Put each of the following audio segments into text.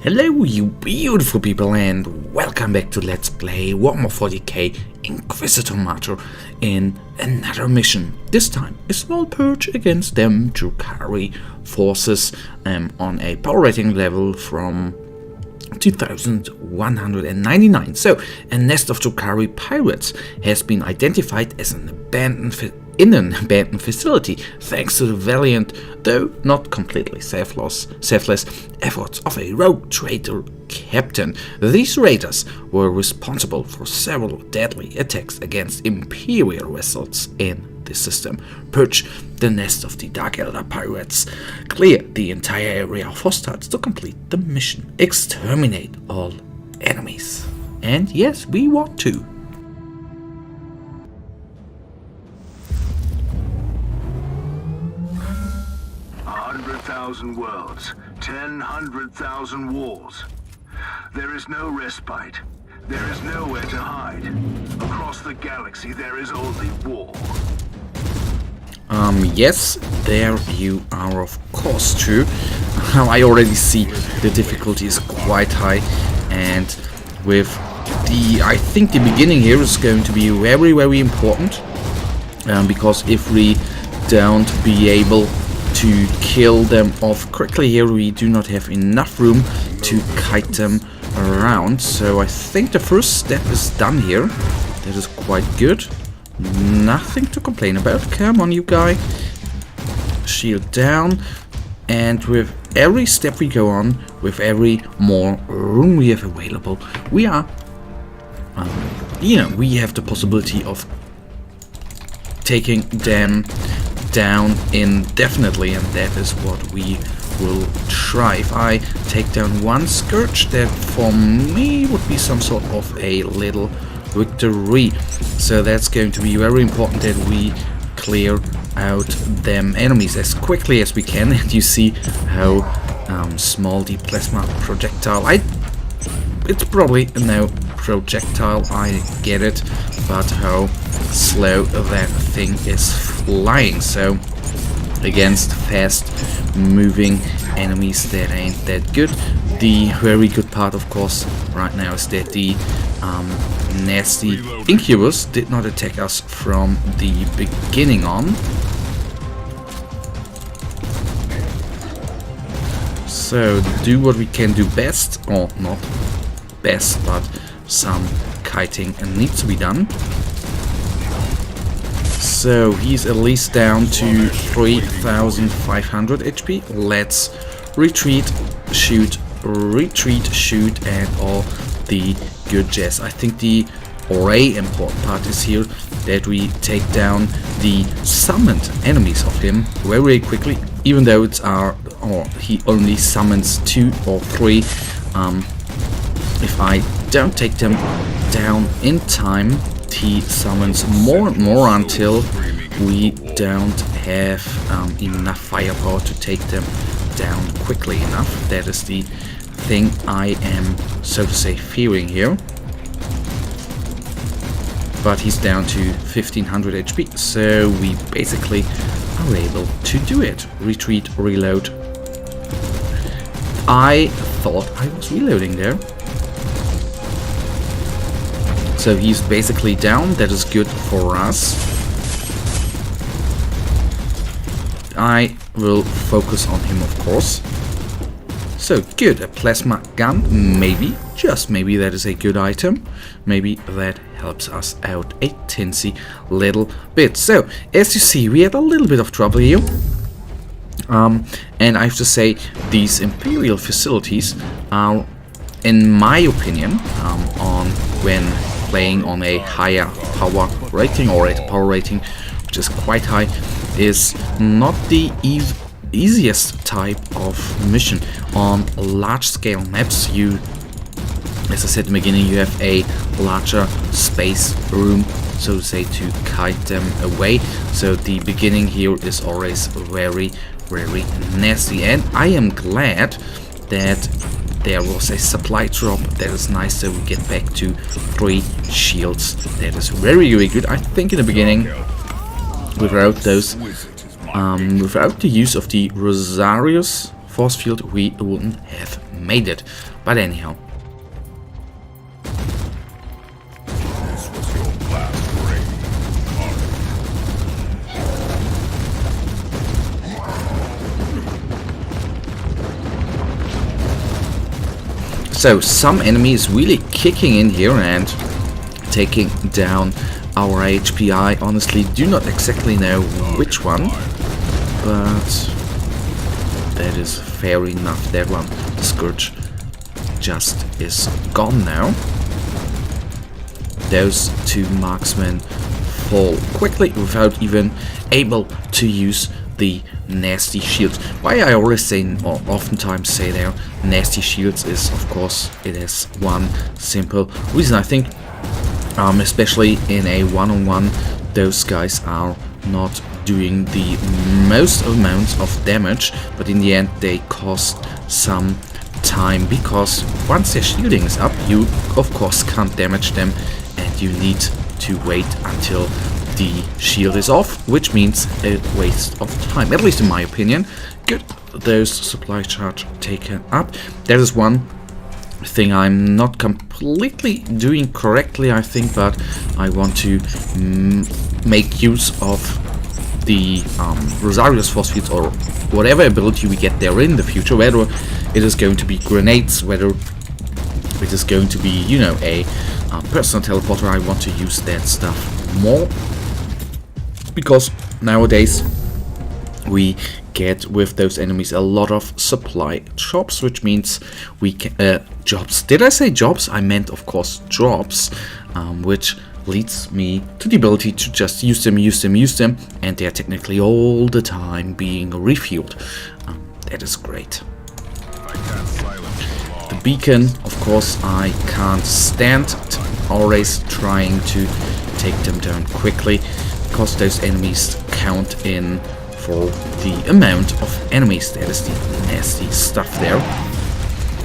Hello you beautiful people and welcome back to Let's Play Warhammer 40k Inquisitor Martyr in another mission. This time a small purge against them Drukhari forces on a power rating level from 2199. So a nest of Drukhari pirates has been identified as an abandoned facility thanks to the valiant, though not completely selfless efforts of a rogue traitor captain. These raiders were responsible for several deadly attacks against Imperial vessels in the system. Purge the nest of the Dark Elder pirates. Clear the entire area of hostiles to complete the mission. Exterminate all enemies. And yes, we want to. 100,000 worlds, 100,000 wars. There is no respite. There is nowhere to hide. Across the galaxy, there is only war. Yes, there you are, of course, true. I already see the difficulty is quite high, and with I think the beginning here is going to be very, very important, because if we don't be able to kill them off quickly here, we do not have enough room to kite them around. So I think the first step is done here. That is quite good. Nothing to complain about. Come on, you guy. Shield down. And with every step we go on, with every more room we have available, we are, we have the possibility of taking them down indefinitely, and that is what we will try. If I take down one Scourge, that for me would be some sort of a little victory. So that's going to be very important that we clear out them enemies as quickly as we can. And you see how small the plasma projectile, it's probably no projectile, I get it, but how slow that thing is flying. So against fast moving enemies, that ain't that good. The very good part, of course, right now is that the nasty Incubus did not attack us from the beginning on. So do what we can do best, or not best, but some kiting needs to be done. So he's at least down to 3500 HP. Let's retreat, shoot, and all the good jazz. I think the array important part is here, that we take down the summoned enemies of him very quickly, even though it's he only summons 2 or 3. If I don't take them down in time, he summons more and more until we don't have enough firepower to take them down quickly enough. That is the thing I am, so to say, fearing here. But he's down to 1500 HP, so we basically are able to do it. Retreat, reload. I thought I was reloading there. So he's basically down. That is good for us. I will focus on him, of course. So good, a plasma gun, maybe, just maybe that is a good item. Maybe that helps us out a teensy little bit. So as you see, we had a little bit of trouble here. And I have to say, these Imperial facilities are, in my opinion, when playing on a higher power rating, or a power rating which is quite high, is not the easiest type of mission. On large scale maps, you, as I said in the beginning, you have a larger space room, so to say, to kite them away. So the beginning here is always very, very nasty, and I am glad that there was a supply drop. That is nice, so we get back to 3 shields. That is very, very good. I think in the beginning, without those, without the use of the Rosarius force field, we wouldn't have made it. But anyhow. This was your last reign, Martyr. So some enemy is really kicking in here and taking down our HP. I honestly do not exactly know which one, but that is fair enough. That one, the Scourge, just is gone now. Those two marksmen fall quickly without even able to use the nasty shields. Why I always say, or oftentimes say there, nasty shields is, of course, it has one simple reason. I think, especially in a one-on-one, those guys are not doing the most amounts of damage, but in the end they cost some time, because once their shielding is up, you of course can't damage them, and you need to wait until the shield is off, which means a waste of time, at least in my opinion. Good, those supply charge taken up. There is one thing I'm not completely doing correctly, I think, but I want to make use of the Rosarius force fields, or whatever ability we get there in the future, whether it is going to be grenades, whether it is going to be, you know, a personal teleporter. I want to use that stuff more, because nowadays we get with those enemies a lot of supply drops, which means we can jobs. Did I say jobs? I meant, of course, drops, which leads me to the ability to just use them, and they're technically all the time being refueled. That is great. The beacon, of course, I can't stand. Always trying to take them down quickly, because those enemies count in for the amount of enemies. That is the nasty stuff there.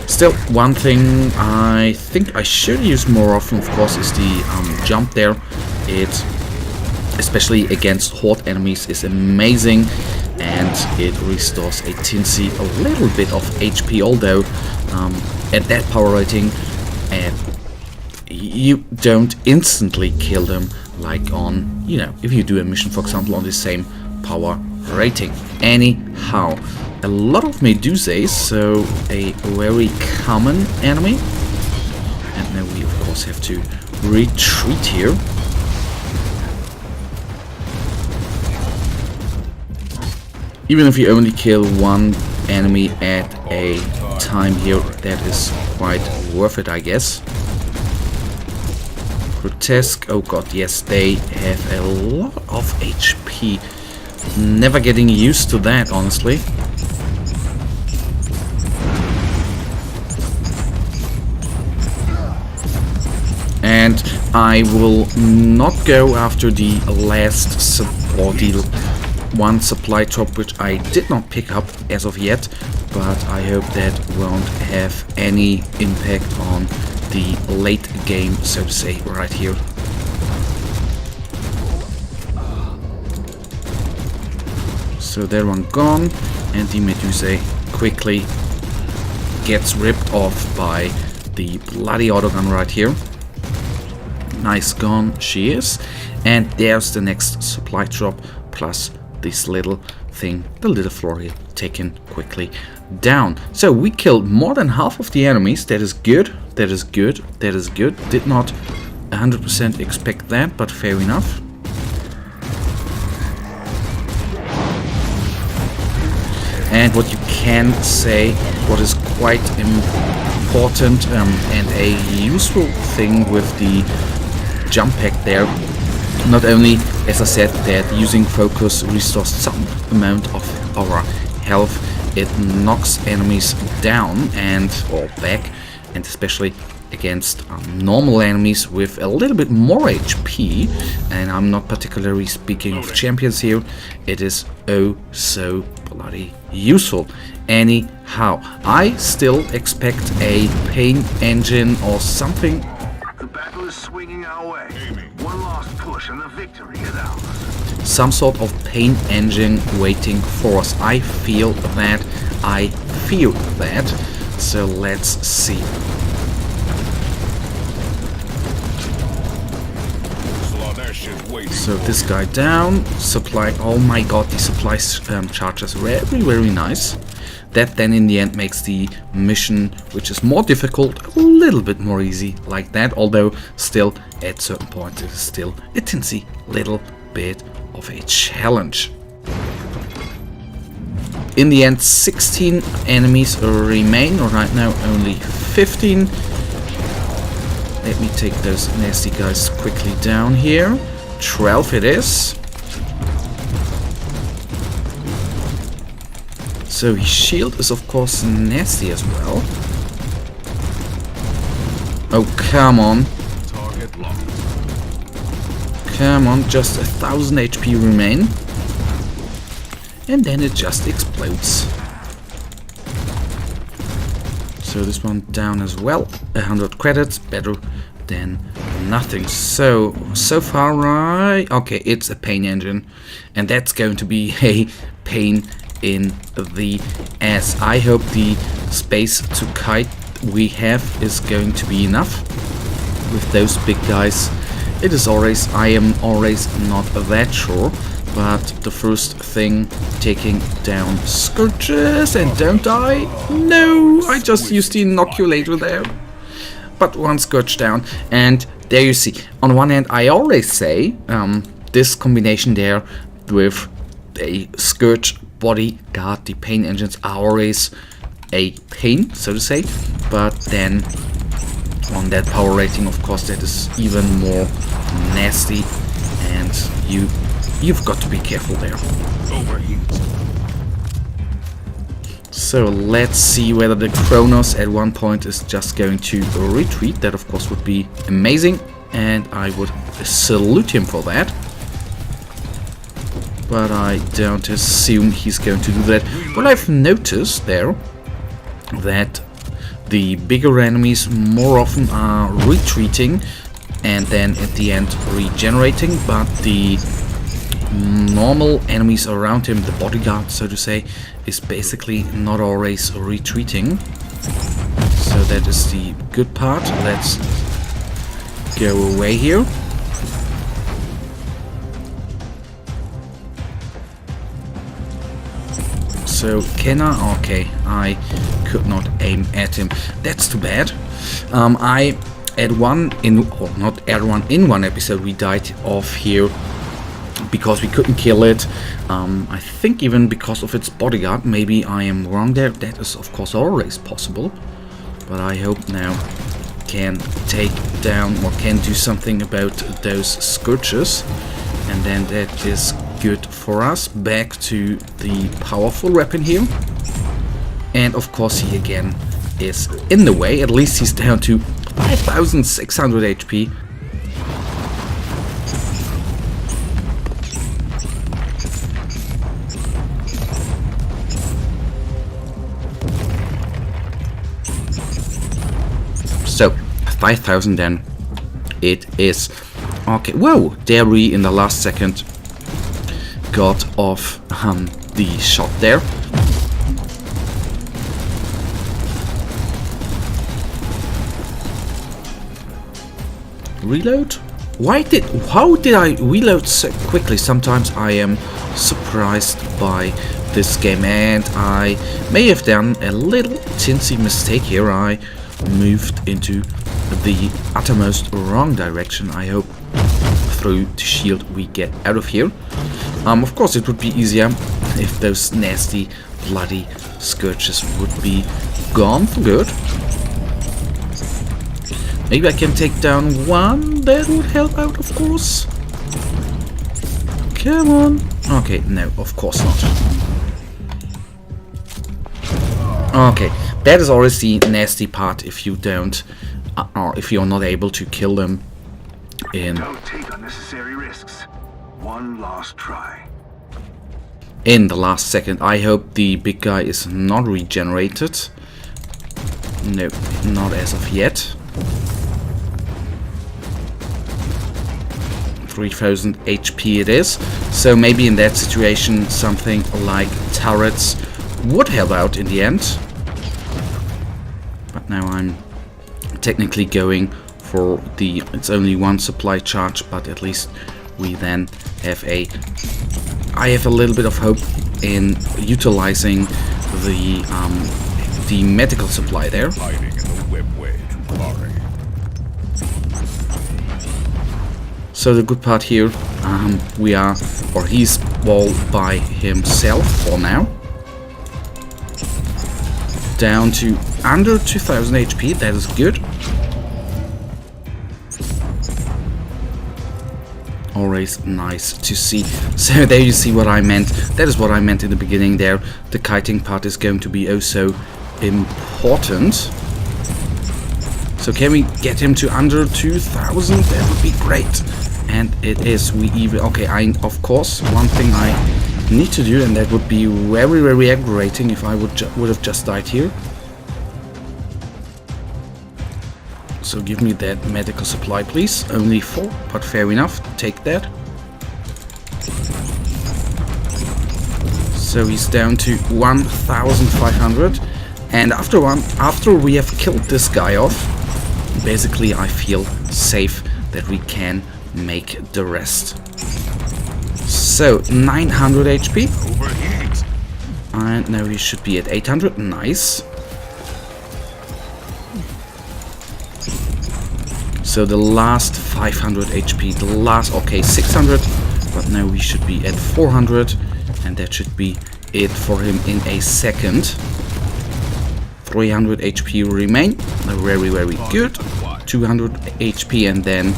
Still, one thing I think I should use more often, of course, is the jump there. It, especially against horde enemies, is amazing, and it restores a teensy a little bit of HP, although at that power rating, you don't instantly kill them like on, you know, if you do a mission, for example, on the same power rating. Anyhow, a lot of Medusas, so a very common enemy. And now we, of course, have to retreat here. Even if you only kill one enemy at a time here, that is quite worth it, I guess. Grotesque, oh god, yes, they have a lot of HP. Never getting used to that, honestly. And I will not go after the last or the one supply drop, which I did not pick up as of yet, but I hope that won't have any impact on the late game, so to say, right here. So that one gone, and the Medusa quickly gets ripped off by the bloody autogun right here. Nice gone she is, and there's the next supply drop, plus this little thing, the little Floria, taken quickly down. So we killed more than half of the enemies. That is good, that is good, that is good. Did not 100% expect that, but fair enough. And what you can say, what is quite important and a useful thing with the jump pack there, not only, as I said, that using focus restores some amount of our health, it knocks enemies down or back, and especially against normal enemies with a little bit more HP, and I'm not particularly speaking of champions here, it is oh so bloody useful. Anyhow, I still expect a pain engine or something. The battle is swinging our way. One last push and the victory is ours. Some sort of pain engine waiting for us. I feel that. So let's see. So this guy down. Supply. Oh my god, the supply charges very, very nice. That then in the end makes the mission, which is more difficult, a little bit more easy like that. Although still at certain points it is still a teensy little bit of a challenge. In the end, 16 enemies remain, or right now only 15. Let me take those nasty guys quickly down here. 12 it is. So his shield is of course nasty as well. Oh, come on. Target locked. Come on, just 1000 HP remain. And then it just explodes. So this one down as well. 100 credits, better than nothing. So far, right? Okay, it's a pain engine. And that's going to be a pain in the ass. I hope the space to kite we have is going to be enough with those big guys. It is always, I am always not that sure. But the first thing, taking down Scourges, and don't die. No, I just used the inoculator there. But one Scourge down, and there you see. On one hand, I always say this combination there with a Scourge bodyguard, the pain engines are always a pain, so to say. But then on that power rating, of course, that is even more nasty, and you've got to be careful there. Overheat. So let's see whether the Kronos at one point is just going to retreat. That of course would be amazing, and I would salute him for that. But I don't assume he's going to do that. But I've noticed there that the bigger enemies more often are retreating and then at the end regenerating, but the normal enemies around him, the bodyguard so to say, is basically not always retreating. So that is the good part. Let's go away here. So can I? Okay, I could not aim at him. That's too bad. I at one in, or not at one, in one episode we died off here because we couldn't kill it. I think even because of its bodyguard. Maybe I am wrong there. That is of course always possible. But I hope now can take down or can do something about those Scourges. And then that is good for us. Back to the powerful weapon here. And of course he again is in the way. At least he's down to 5600 HP. So 5000 then it is. Okay, whoa, there we in the last second got off the shot there. Reload? How did I reload so quickly? Sometimes I am surprised by this game, and I may have done a little teensy mistake here. I moved into the uttermost wrong direction. I hope through the shield we get out of here. Of course it would be easier if those nasty bloody Scourges would be gone for good. Maybe I can take down one. That would help out, of course. Come on. Okay, no, of course not. Okay, that is always the nasty part if you don't, or if you're not able to kill them in. Don't take unnecessary risks. One last try. In the last second. I hope the big guy is not regenerated. No, not as of yet. 3000 HP it is. So maybe in that situation something like turrets would help out in the end. Now I'm technically going for the, it's only one supply charge, but at least we then have I have a little bit of hope in utilizing the medical supply there. Hiding in the webway to Martyr. So the good part here, we are, or he's all by himself for now. Down to under 2000 HP, that is good. Always nice to see. So there you see what I meant. That is what I meant in the beginning there. The kiting part is going to be oh so important. So can we get him to under 2000? That would be great. And it is. We even, okay, of course, one thing I need to do, and that would be very, very aggravating if I would have just died here. So give me that medical supply, please. Only 4, but fair enough. Take that. So he's down to 1500. And after we have killed this guy off, basically I feel safe that we can make the rest. So 900 HP. Overheat. And now we should be at 800. Nice. So the last 500 HP, the last, okay, 600, but now we should be at 400, and that should be it for him in a second. 300 HP remain, very, very good. 200 HP, and then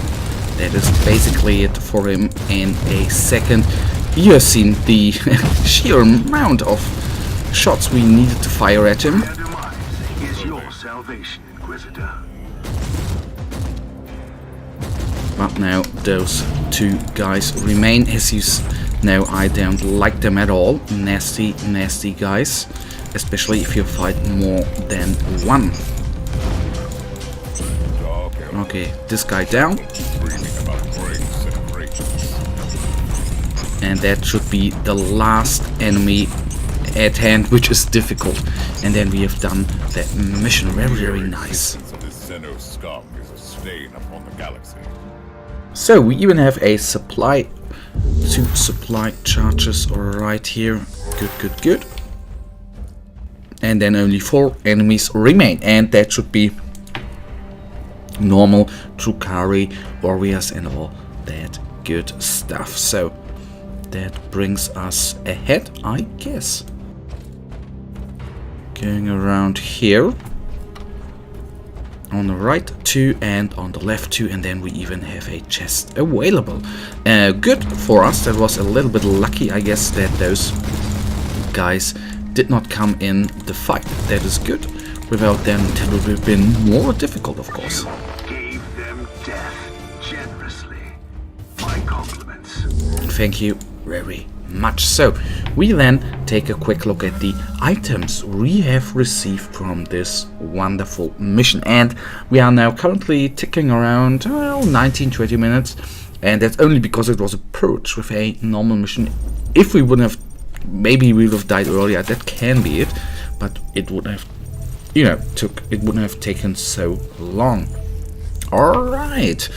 that is basically it for him in a second. You have seen the sheer amount of shots we needed to fire at him. Their demise is your salvation, Inquisitor. But now those 2 guys remain. As you know, I don't like them at all. Nasty, nasty guys. Especially if you fight more than 1. Okay, this guy down. And that should be the last enemy at hand, which is difficult. And then we have done that mission very, very nice. So we even have a supply, 2 supply charges right here. Good, good, good. And then only 4 enemies remain, and that should be normal Drukhari warriors and all that good stuff. So that brings us ahead, I guess. Going around here. On the right 2 and on the left 2, and then we even have a chest available. Good for us. That was a little bit lucky, I guess, that those guys did not come in the fight. That is good. Without them, it would have been more difficult, of course. Gave them death generously. My compliments. Thank you very much. So we then take a quick look at the items we have received from this wonderful mission, and we are now currently ticking around 19-20 minutes, and that's only because it was a purge with a normal mission. If we wouldn't have, maybe we would have died earlier, that can be it, but it would have, you know, it wouldn't have taken so long. All right,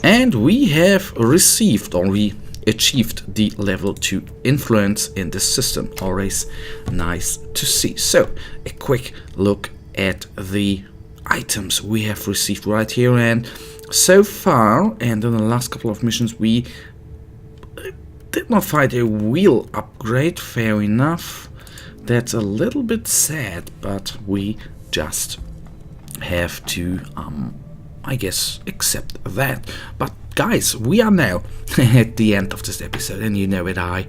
and we have received, or we achieved the level 2 influence in this system. Always nice to see. So a quick look at the items we have received right here, and so far, and in the last couple of missions, we did not find a wheel upgrade. Fair enough. That's a little bit sad, but we just have to I guess accept that. But guys, we are now at the end of this episode, and you know it, I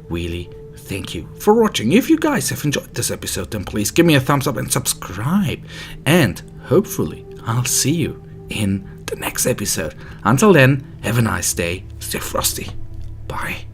really thank you for watching. If you guys have enjoyed this episode, then please give me a thumbs up and subscribe, and hopefully I'll see you in the next episode. Until then, have a nice day, stay frosty, bye.